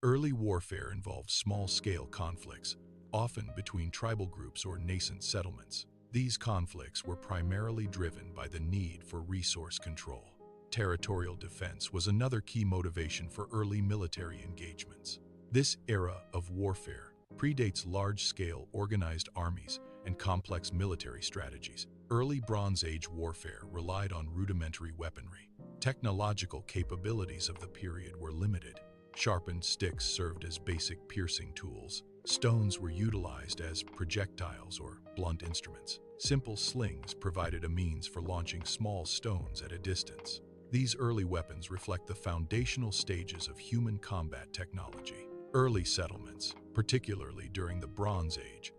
Early warfare involved small-scale conflicts, often between tribal groups or nascent settlements. These conflicts were primarily driven by the need for resource control. Territorial defense was another key motivation for early military engagements. This era of warfare predates large-scale organized armies and complex military strategies. Early Bronze Age warfare relied on rudimentary weaponry. Technological capabilities of the period were limited. Sharpened sticks served as basic piercing tools. Stones were utilized as projectiles or blunt instruments. Simple slings provided a means for launching small stones at a distance. These early weapons reflect the foundational stages of human combat technology. Early settlements, particularly during the Bronze Age,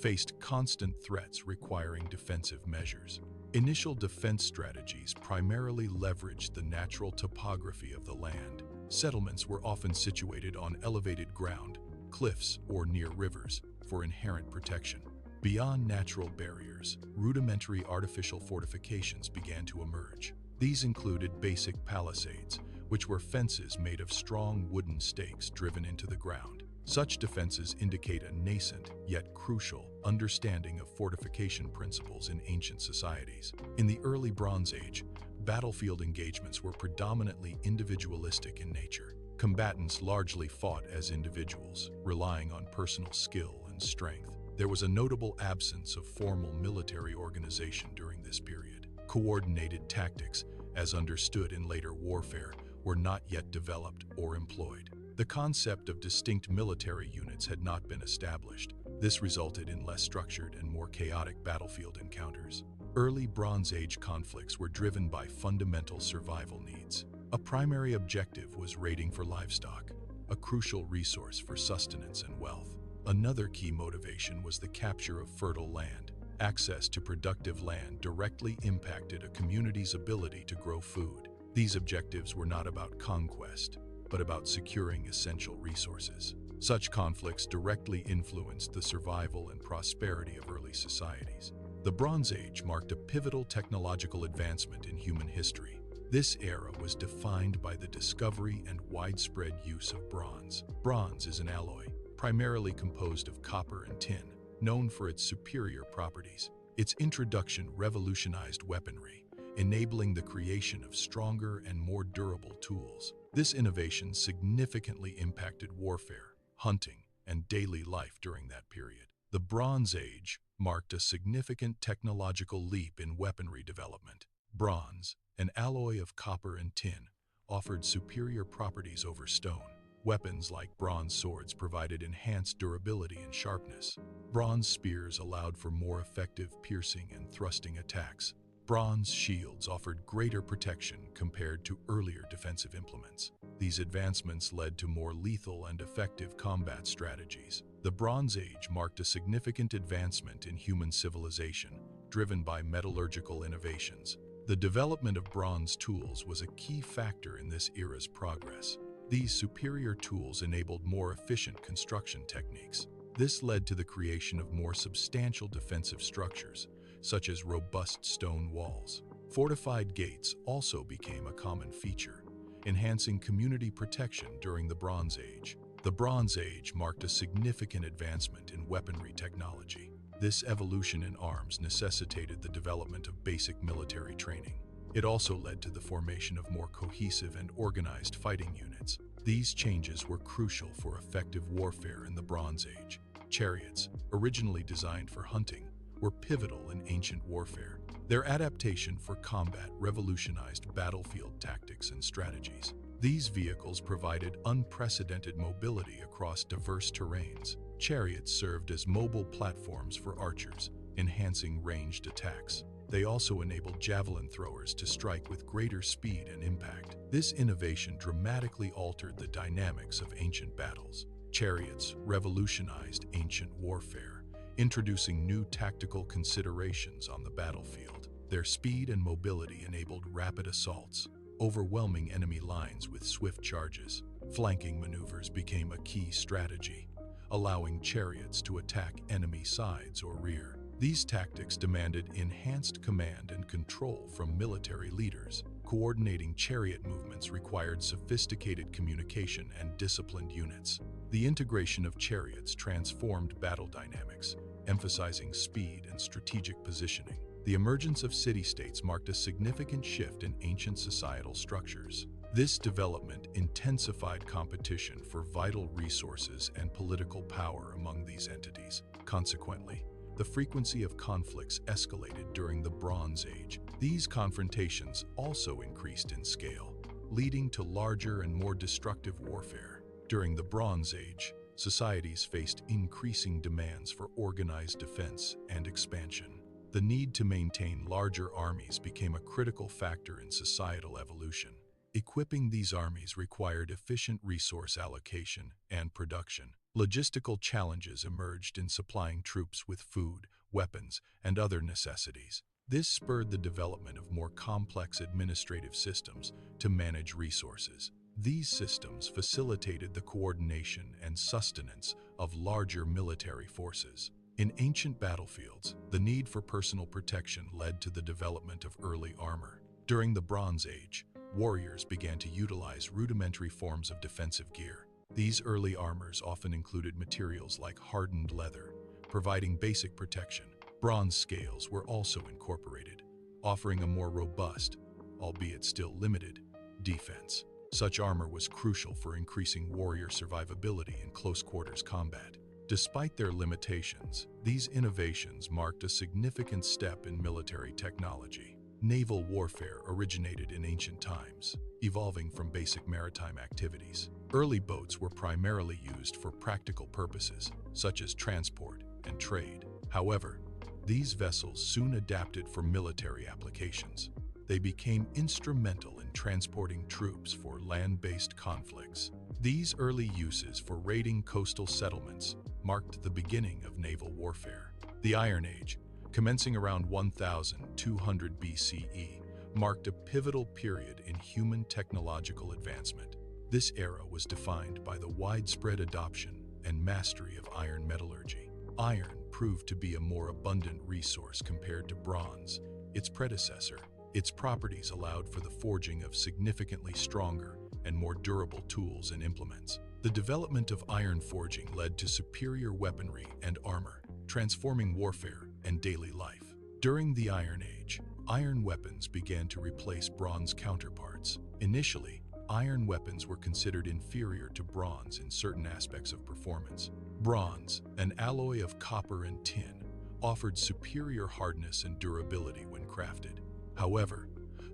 faced constant threats requiring defensive measures. Initial defense strategies primarily leveraged the natural topography of the land. Settlements were often situated on elevated ground, cliffs, or near rivers for inherent protection. Beyond natural barriers, rudimentary artificial fortifications began to emerge. These included basic palisades, which were fences made of strong wooden stakes driven into the ground. Such defenses indicate a nascent, yet crucial, understanding of fortification principles in ancient societies. In the early Bronze Age, battlefield engagements were predominantly individualistic in nature. Combatants largely fought as individuals, relying on personal skill and strength. There was a notable absence of formal military organization during this period. Coordinated tactics, as understood in later warfare, were not yet developed or employed. The concept of distinct military units had not been established. This resulted in less structured and more chaotic battlefield encounters. Early Bronze Age conflicts were driven by fundamental survival needs. A primary objective was raiding for livestock, a crucial resource for sustenance and wealth. Another key motivation was the capture of fertile land. Access to productive land directly impacted a community's ability to grow food. These objectives were not about conquest, but about securing essential resources. Such conflicts directly influenced the survival and prosperity of early societies. The Bronze Age marked a pivotal technological advancement in human history. This era was defined by the discovery and widespread use of bronze. Bronze is an alloy, primarily composed of copper and tin, known for its superior properties. Its introduction revolutionized weaponry, enabling the creation of stronger and more durable tools. This innovation significantly impacted warfare, hunting, and daily life during that period. The Bronze Age marked a significant technological leap in weaponry development. Bronze, an alloy of copper and tin, offered superior properties over stone. Weapons like bronze swords provided enhanced durability and sharpness. Bronze spears allowed for more effective piercing and thrusting attacks. Bronze shields offered greater protection compared to earlier defensive implements. These advancements led to more lethal and effective combat strategies. The Bronze Age marked a significant advancement in human civilization, driven by metallurgical innovations. The development of bronze tools was a key factor in this era's progress. These superior tools enabled more efficient construction techniques. This led to the creation of more substantial defensive structures, such as robust stone walls. Fortified gates also became a common feature, enhancing community protection during the Bronze Age. The Bronze Age marked a significant advancement in weaponry technology. This evolution in arms necessitated the development of basic military training. It also led to the formation of more cohesive and organized fighting units. These changes were crucial for effective warfare in the Bronze Age. Chariots, originally designed for hunting, were pivotal in ancient warfare. Their adaptation for combat revolutionized battlefield tactics and strategies. These vehicles provided unprecedented mobility across diverse terrains. Chariots served as mobile platforms for archers, enhancing ranged attacks. They also enabled javelin throwers to strike with greater speed and impact. This innovation dramatically altered the dynamics of ancient battles. Chariots revolutionized ancient warfare, introducing new tactical considerations on the battlefield. Their speed and mobility enabled rapid assaults, overwhelming enemy lines with swift charges. Flanking maneuvers became a key strategy, allowing chariots to attack enemy sides or rear. These tactics demanded enhanced command and control from military leaders. Coordinating chariot movements required sophisticated communication and disciplined units. The integration of chariots transformed battle dynamics, emphasizing speed and strategic positioning. The emergence of city-states marked a significant shift in ancient societal structures. This development intensified competition for vital resources and political power among these entities. Consequently, the frequency of conflicts escalated during the Bronze Age. These confrontations also increased in scale, leading to larger and more destructive warfare. During the Bronze Age, societies faced increasing demands for organized defense and expansion. The need to maintain larger armies became a critical factor in societal evolution. Equipping these armies required efficient resource allocation and production. Logistical challenges emerged in supplying troops with food, weapons, and other necessities. This spurred the development of more complex administrative systems to manage resources. These systems facilitated the coordination and sustenance of larger military forces. In ancient battlefields, the need for personal protection led to the development of early armor. During the Bronze Age, warriors began to utilize rudimentary forms of defensive gear. These early armors often included materials like hardened leather, providing basic protection. Bronze scales were also incorporated, offering a more robust, albeit still limited, defense. Such armor was crucial for increasing warrior survivability in close-quarters combat. Despite their limitations, these innovations marked a significant step in military technology. Naval warfare originated in ancient times, evolving from basic maritime activities. Early boats were primarily used for practical purposes, such as transport and trade. However, these vessels soon adapted for military applications. They became instrumental in transporting troops for land-based conflicts. These early uses for raiding coastal settlements marked the beginning of naval warfare. The Iron Age, commencing around 1200 BCE, marked a pivotal period in human technological advancement. This era was defined by the widespread adoption and mastery of iron metallurgy. Iron proved to be a more abundant resource compared to bronze, its predecessor. Its properties allowed for the forging of significantly stronger and more durable tools and implements. The development of iron forging led to superior weaponry and armor, transforming warfare and daily life. During the Iron Age, iron weapons began to replace bronze counterparts. Initially, iron weapons were considered inferior to bronze in certain aspects of performance. Bronze, an alloy of copper and tin, offered superior hardness and durability when crafted. However,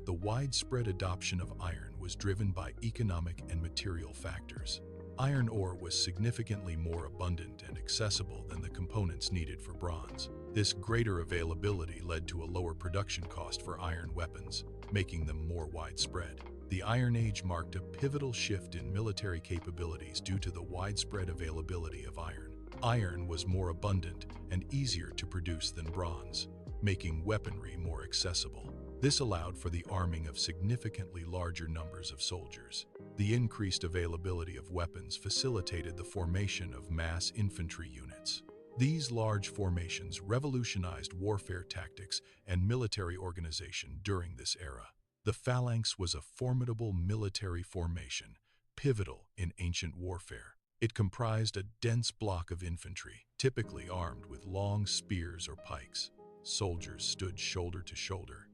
the widespread adoption of iron was driven by economic and material factors. Iron ore was significantly more abundant and accessible than the components needed for bronze. This greater availability led to a lower production cost for iron weapons, making them more widespread. The Iron Age marked a pivotal shift in military capabilities due to the widespread availability of iron. Iron was more abundant and easier to produce than bronze, making weaponry more accessible. This allowed for the arming of significantly larger numbers of soldiers. The increased availability of weapons facilitated the formation of mass infantry units. These large formations revolutionized warfare tactics and military organization during this era. The phalanx was a formidable military formation, pivotal in ancient warfare. It comprised a dense block of infantry, typically armed with long spears or pikes. Soldiers stood shoulder to shoulder,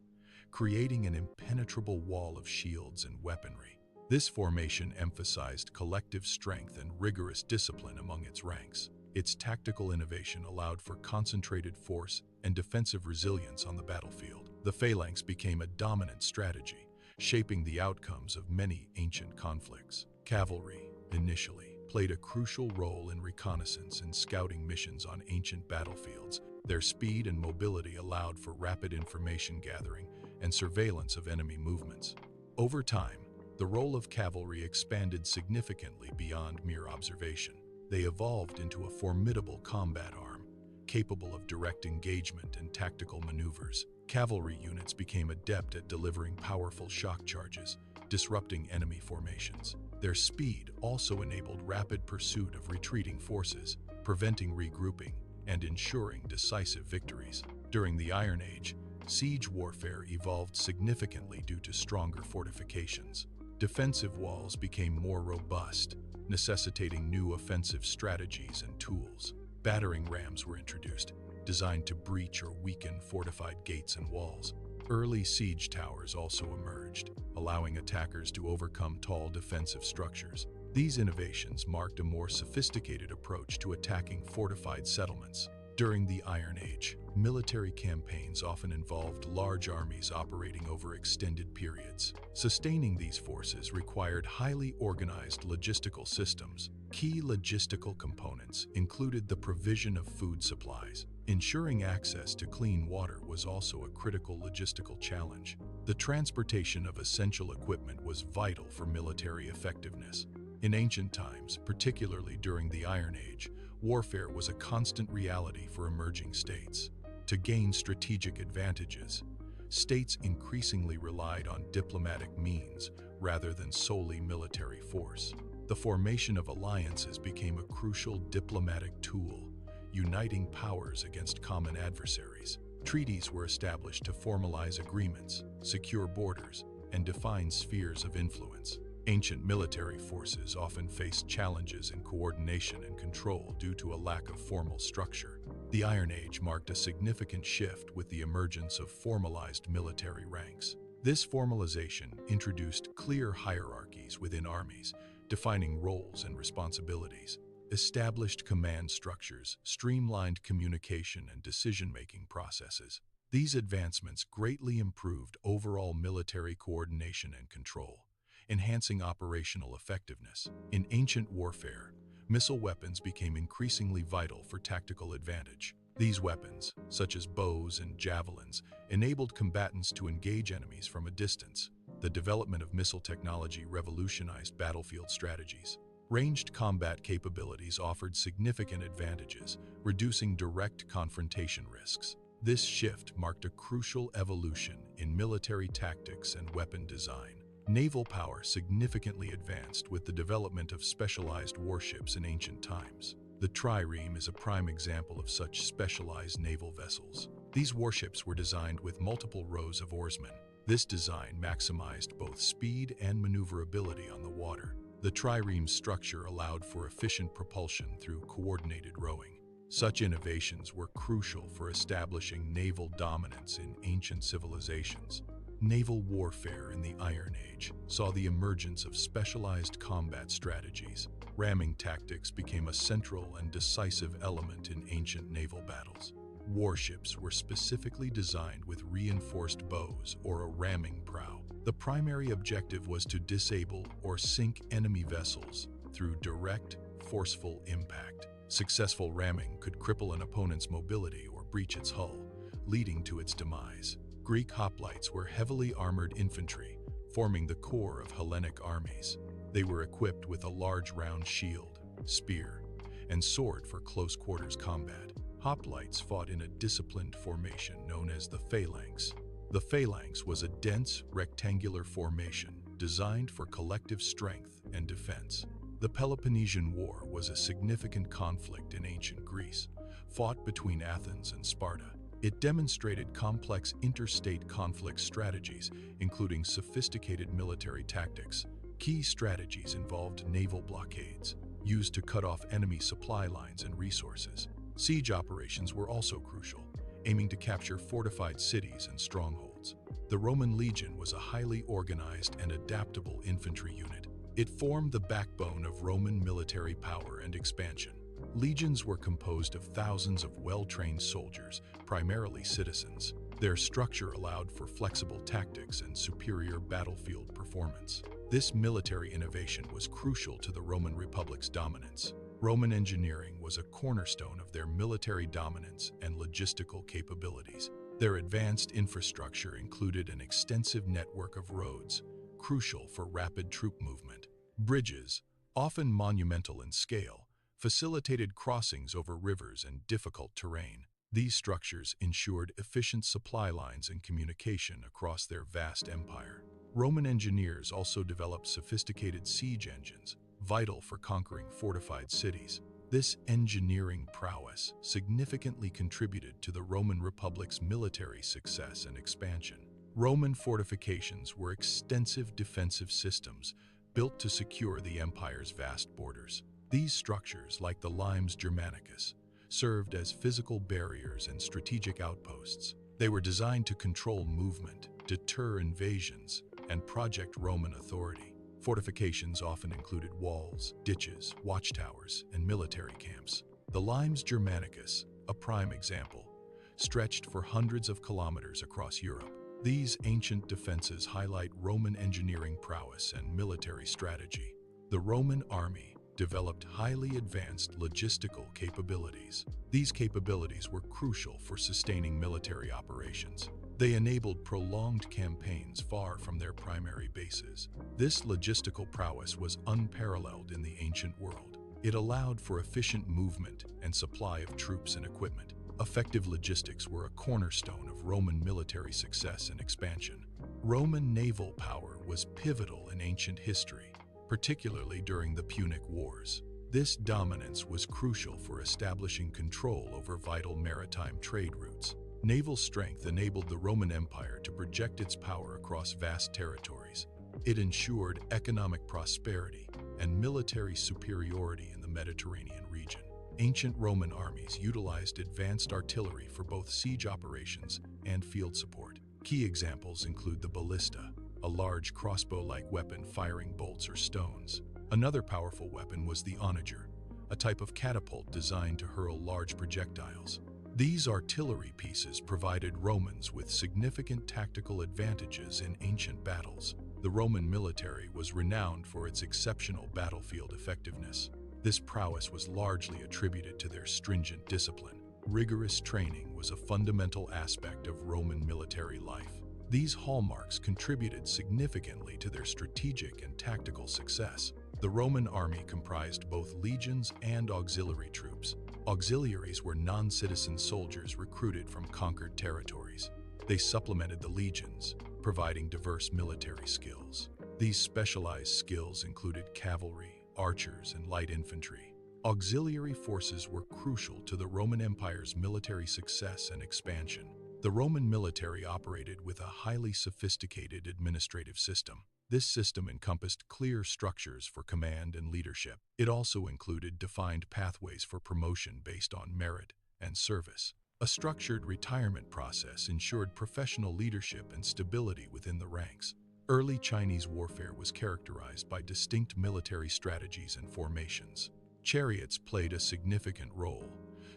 creating an impenetrable wall of shields and weaponry. This formation emphasized collective strength and rigorous discipline among its ranks. Its tactical innovation allowed for concentrated force and defensive resilience on the battlefield. The phalanx became a dominant strategy, shaping the outcomes of many ancient conflicts. Cavalry, initially, played a crucial role in reconnaissance and scouting missions on ancient battlefields. Their speed and mobility allowed for rapid information gathering and surveillance of enemy movements. Over time, the role of cavalry expanded significantly beyond mere observation. They evolved into a formidable combat arm, capable of direct engagement and tactical maneuvers. Cavalry units became adept at delivering powerful shock charges, disrupting enemy formations. Their speed also enabled rapid pursuit of retreating forces, preventing regrouping and ensuring decisive victories. During the Iron Age, Siege warfare evolved significantly due to stronger fortifications. Defensive walls became more robust, necessitating new offensive strategies and tools. Battering rams were introduced, designed to breach or weaken fortified gates and walls. Early siege towers also emerged, allowing attackers to overcome tall defensive structures. These innovations marked a more sophisticated approach to attacking fortified settlements. During the Iron Age, military campaigns often involved large armies operating over extended periods. Sustaining these forces required highly organized logistical systems. Key logistical components included the provision of food supplies. Ensuring access to clean water was also a critical logistical challenge. The transportation of essential equipment was vital for military effectiveness. In ancient times, particularly during the Iron Age, warfare was a constant reality for emerging states. To gain strategic advantages, states increasingly relied on diplomatic means rather than solely military force. The formation of alliances became a crucial diplomatic tool, uniting powers against common adversaries. Treaties were established to formalize agreements, secure borders, and define spheres of influence. Ancient military forces often faced challenges in coordination and control due to a lack of formal structure. The Iron Age marked a significant shift with the emergence of formalized military ranks. This formalization introduced clear hierarchies within armies, defining roles and responsibilities. Established command structures streamlined communication and decision-making processes. These advancements greatly improved overall military coordination and control, enhancing operational effectiveness. In ancient warfare, missile weapons became increasingly vital for tactical advantage. These weapons, such as bows and javelins, enabled combatants to engage enemies from a distance. The development of missile technology revolutionized battlefield strategies. Ranged combat capabilities offered significant advantages, reducing direct confrontation risks. This shift marked a crucial evolution in military tactics and weapon design. Naval power significantly advanced with the development of specialized warships in ancient times. The trireme is a prime example of such specialized naval vessels. These warships were designed with multiple rows of oarsmen. This design maximized both speed and maneuverability on the water. The trireme's structure allowed for efficient propulsion through coordinated rowing. Such innovations were crucial for establishing naval dominance in ancient civilizations. Naval warfare in the Iron Age saw the emergence of specialized combat strategies. Ramming tactics became a central and decisive element in ancient naval battles. Warships were specifically designed with reinforced bows or a ramming prow. The primary objective was to disable or sink enemy vessels through direct, forceful impact. Successful ramming could cripple an opponent's mobility or breach its hull, leading to its demise. Greek hoplites were heavily armored infantry, forming the core of Hellenic armies. They were equipped with a large round shield, spear, and sword for close-quarters combat. Hoplites fought in a disciplined formation known as the phalanx. The phalanx was a dense, rectangular formation designed for collective strength and defense. The Peloponnesian War was a significant conflict in ancient Greece, fought between Athens and Sparta. It demonstrated complex interstate conflict strategies, including sophisticated military tactics. Key strategies involved naval blockades, used to cut off enemy supply lines and resources. Siege operations were also crucial, aiming to capture fortified cities and strongholds. The Roman legion was a highly organized and adaptable infantry unit. It formed the backbone of Roman military power and expansion. Legions were composed of thousands of well-trained soldiers, primarily citizens. Their structure allowed for flexible tactics and superior battlefield performance. This military innovation was crucial to the Roman Republic's dominance. Roman engineering was a cornerstone of their military dominance and logistical capabilities. Their advanced infrastructure included an extensive network of roads, crucial for rapid troop movement. Bridges, often monumental in scale, facilitated crossings over rivers and difficult terrain. These structures ensured efficient supply lines and communication across their vast empire. Roman engineers also developed sophisticated siege engines, vital for conquering fortified cities. This engineering prowess significantly contributed to the Roman Republic's military success and expansion. Roman fortifications were extensive defensive systems built to secure the empire's vast borders. These structures, like the limes Germanicus, served as physical barriers and strategic outposts. They were designed to control movement, deter invasions, and project Roman authority. Fortifications often included walls, ditches, watchtowers, and military camps. The limes Germanicus, a prime example, stretched for hundreds of kilometers across Europe. These ancient defenses highlight Roman engineering prowess and military strategy. The Roman army developed highly advanced logistical capabilities. These capabilities were crucial for sustaining military operations. They enabled prolonged campaigns far from their primary bases. This logistical prowess was unparalleled in the ancient world. It allowed for efficient movement and supply of troops and equipment. Effective logistics were a cornerstone of Roman military success and expansion. Roman naval power was pivotal in ancient history, particularly during the Punic Wars. This dominance was crucial for establishing control over vital maritime trade routes. Naval strength enabled the Roman Empire to project its power across vast territories. It ensured economic prosperity and military superiority in the Mediterranean region. Ancient Roman armies utilized advanced artillery for both siege operations and field support. Key examples include the ballista, a large crossbow-like weapon firing bolts or stones. Another powerful weapon was the onager, a type of catapult designed to hurl large projectiles. These artillery pieces provided Romans with significant tactical advantages in ancient battles. The Roman military was renowned for its exceptional battlefield effectiveness. This prowess was largely attributed to their stringent discipline. Rigorous training was a fundamental aspect of Roman military life. These hallmarks contributed significantly to their strategic and tactical success. The Roman army comprised both legions and auxiliary troops. Auxiliaries were non-citizen soldiers recruited from conquered territories. They supplemented the legions, providing diverse military skills. These specialized skills included cavalry, archers, and light infantry. Auxiliary forces were crucial to the Roman Empire's military success and expansion. The Roman military operated with a highly sophisticated administrative system. This system encompassed clear structures for command and leadership. It also included defined pathways for promotion based on merit and service. A structured retirement process ensured professional leadership and stability within the ranks. Early Chinese warfare was characterized by distinct military strategies and formations. Chariots played a significant role,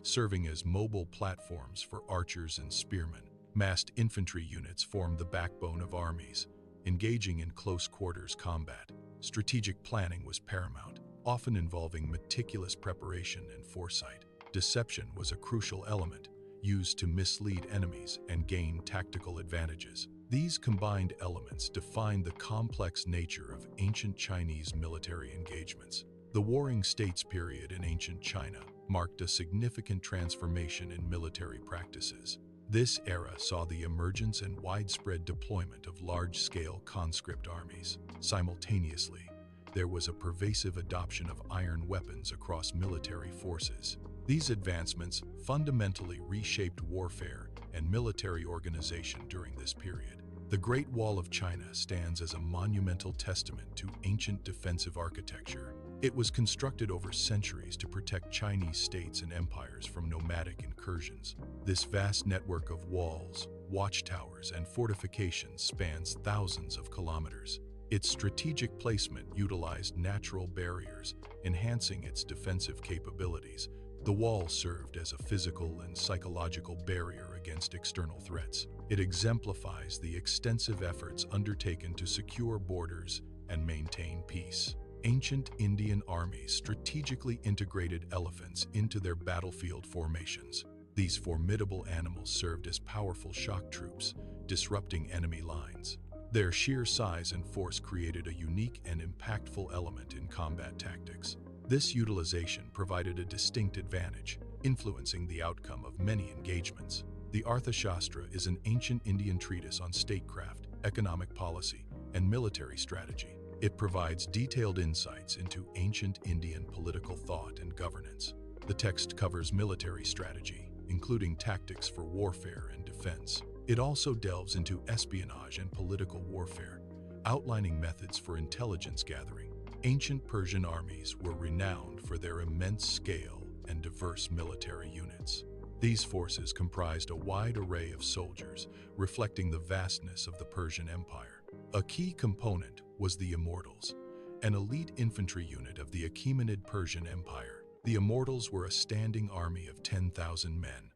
serving as mobile platforms for archers and spearmen. Massed infantry units formed the backbone of armies, engaging in close-quarters combat. Strategic planning was paramount, often involving meticulous preparation and foresight. Deception was a crucial element, used to mislead enemies and gain tactical advantages. These combined elements defined the complex nature of ancient Chinese military engagements. The Warring States period in ancient China marked a significant transformation in military practices. This era saw the emergence and widespread deployment of large-scale conscript armies. Simultaneously, there was a pervasive adoption of iron weapons across military forces. These advancements fundamentally reshaped warfare and military organization during this period. The Great Wall of China stands as a monumental testament to ancient defensive architecture. It was constructed over centuries to protect Chinese states and empires from nomadic incursions. This vast network of walls, watchtowers, and fortifications spans thousands of kilometers. Its strategic placement utilized natural barriers, enhancing its defensive capabilities. The wall served as a physical and psychological barrier against external threats. It exemplifies the extensive efforts undertaken to secure borders and maintain peace. Ancient Indian armies strategically integrated elephants into their battlefield formations. These formidable animals served as powerful shock troops, disrupting enemy lines. Their sheer size and force created a unique and impactful element in combat tactics. This utilization provided a distinct advantage, influencing the outcome of many engagements. The Arthashastra is an ancient Indian treatise on statecraft, economic policy, and military strategy. It provides detailed insights into ancient Indian political thought and governance. The text covers military strategy, including tactics for warfare and defense. It also delves into espionage and political warfare, outlining methods for intelligence gathering. Ancient Persian armies were renowned for their immense scale and diverse military units. These forces comprised a wide array of soldiers, reflecting the vastness of the Persian Empire. A key component was the Immortals, an elite infantry unit of the Achaemenid Persian Empire. The Immortals were a standing army of 10,000 men,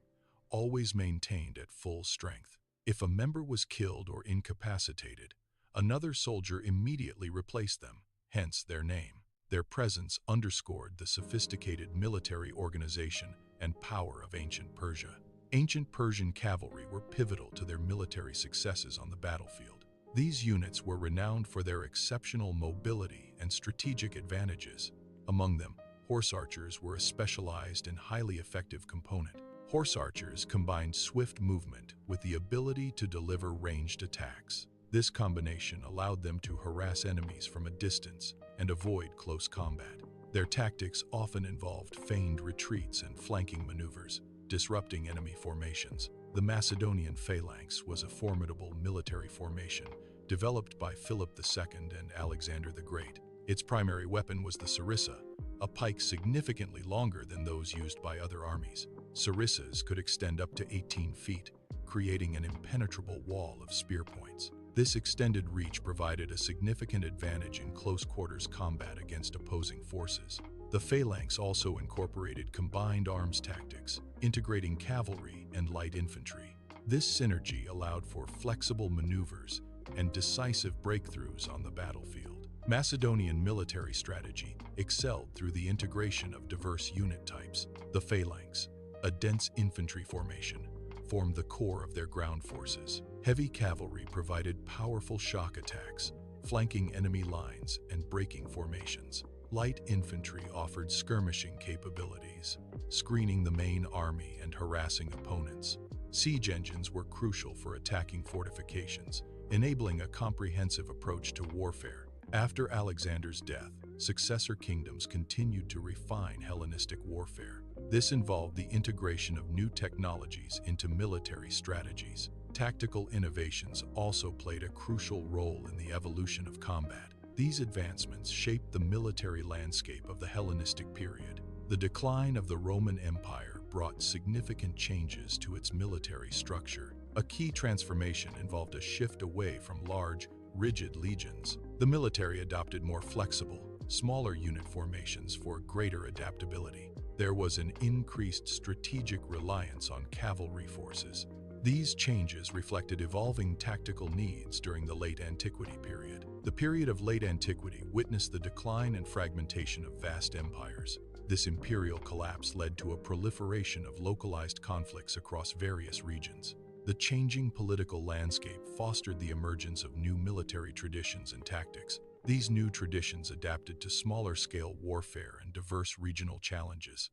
always maintained at full strength. If a member was killed or incapacitated, another soldier immediately replaced them, hence their name. Their presence underscored the sophisticated military organization and power of ancient Persia. Ancient Persian cavalry were pivotal to their military successes on the battlefield. These units were renowned for their exceptional mobility and strategic advantages. Among them, horse archers were a specialized and highly effective component. Horse archers combined swift movement with the ability to deliver ranged attacks. This combination allowed them to harass enemies from a distance and avoid close combat. Their tactics often involved feigned retreats and flanking maneuvers, disrupting enemy formations. The Macedonian phalanx was a formidable military formation developed by Philip II and Alexander the Great. Its primary weapon was the sarissa, a pike significantly longer than those used by other armies. Sarissas could extend up to 18 feet, creating an impenetrable wall of spear points. This extended reach provided a significant advantage in close-quarters combat against opposing forces. The phalanx also incorporated combined arms tactics, integrating cavalry and light infantry. This synergy allowed for flexible maneuvers and decisive breakthroughs on the battlefield. Macedonian military strategy excelled through the integration of diverse unit types. The phalanx, a dense infantry formation, formed the core of their ground forces. Heavy cavalry provided powerful shock attacks, flanking enemy lines and breaking formations. Light infantry offered skirmishing capabilities, screening the main army and harassing opponents. Siege engines were crucial for attacking fortifications, enabling a comprehensive approach to warfare. After Alexander's death, successor kingdoms continued to refine Hellenistic warfare. This involved the integration of new technologies into military strategies. Tactical innovations also played a crucial role in the evolution of combat. These advancements shaped the military landscape of the Hellenistic period. The decline of the Roman Empire brought significant changes to its military structure. A key transformation involved a shift away from large, rigid legions. The military adopted more flexible, smaller unit formations for greater adaptability. There was an increased strategic reliance on cavalry forces. These changes reflected evolving tactical needs during the late antiquity period. The period of late antiquity witnessed the decline and fragmentation of vast empires. This imperial collapse led to a proliferation of localized conflicts across various regions. The changing political landscape fostered the emergence of new military traditions and tactics. These new traditions adapted to smaller-scale warfare and diverse regional challenges.